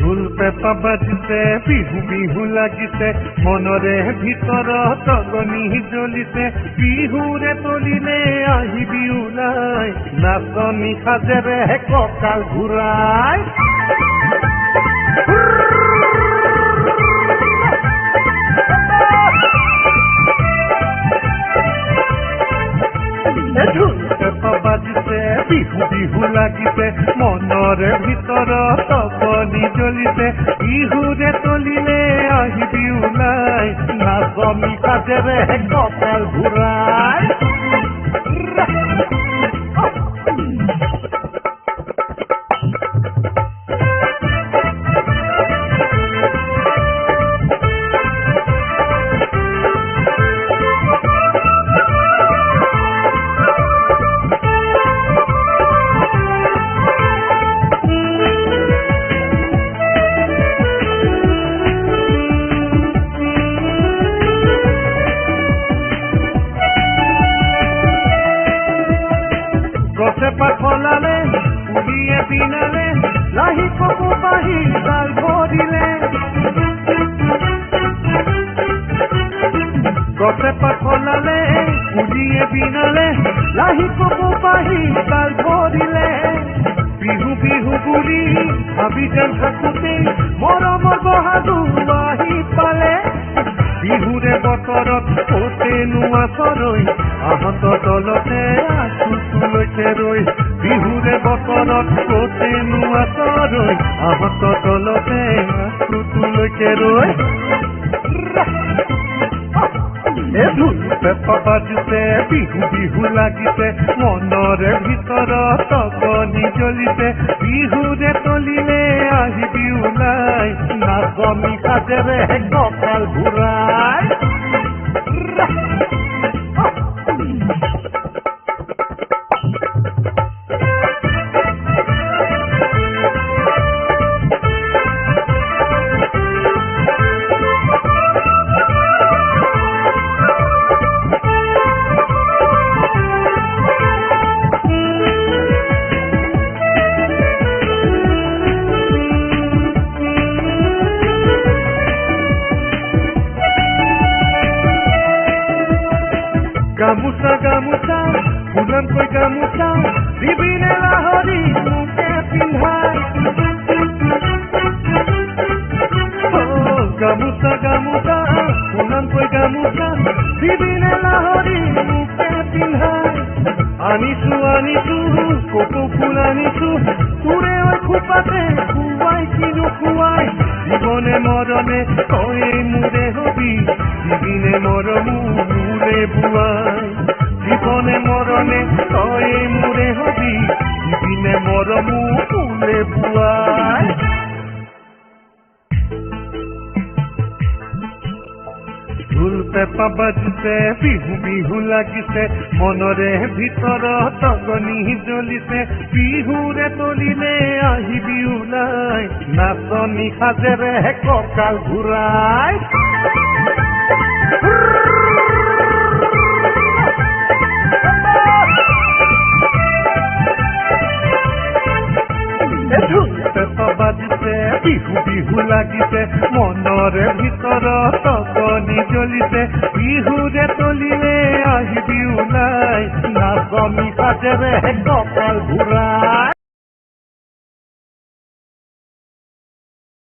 ঢোল পেঁপা বাজিছে বিহু বিহু লাগিছে মনৰে ভিতৰ তগনি জ্বলিছে বিহুৰে তলিলে আহিবি ওলাই নাচনি সাজেৰে কঁকাল ঘূৰাই ঢোল পেঁপা বাজিছে বিহু বিহু লাগিছে মনৰে ভিতৰ তগনি জ্বলিছে বিহুৰে তলিলে আহিবি ওলাই নাচনি সাজেৰে কঁকাল ঘূৰাই গছে পাখলালে পুলিয়ে পিনালে লাহি কপু বাহি জাল ভৰিলে গছে পাখলালে পুলিয়ে পিনালে লাহি কপু বাহি জাল ভৰিলে বিহু বিহু বুলি ভাবি যেন থাকোঁতে মৰমৰ বহাদুৰ আহি পালে বিহুৰে বতৰত কতেনো আচৰৈ আহত দলতে আঁচুলৈকে ৰৈ বিহুৰে বতৰত কতেনো আচৰৈ আহত দলতে আঁচুলৈকে ৰৈ ঢোল পেঁপা বাজিছে বিহু বিহু লাগিছে মনৰে ভিতৰত তগনি জ্বলিছে বিহুৰে তলিলে আহিবি ওলাই নাচনি সাজেৰে কঁকাল ঘূৰাই গামোচা গামোচা ফুলনকৈ গামোচা দিবিনে লাহৰি মোকে পিন্ধাই গামোচা গামোচা ফুলনকৈ গামোচা দিবিনে লাহৰি মোকে পিন্ধাই আনিছো আনিছো কপৌ ফুল আনিছো তোৰে ঐ খোপাতে খুৱাই কিনো খুৱাই জীৱনে মৰণে তই মোৰে হবি দিবিনে মৰমো মোৰে বুৱাই জীৱনে মৰণে তই মোৰে হবি দিবিনে মৰমো মোৰে বুৱাই ঢোল পেঁপা বাজিছে বিহু বিহু লাগিছে মনৰে ভিতৰত তগনি জ্বলিছে বিহুৰে তলিলে আহিবি ওলাই নাচনি সাজেৰে কঁকাল ঘূৰাই ঢোল পেঁপা বাজিছে বিহু বিহু লাগিছে মনৰে ভিতৰত তগনি জ্বলিছে বিহুৰে তলিলে আহিবি ওলাই নাচনি সাজেৰে কঁকাল ঘূৰাই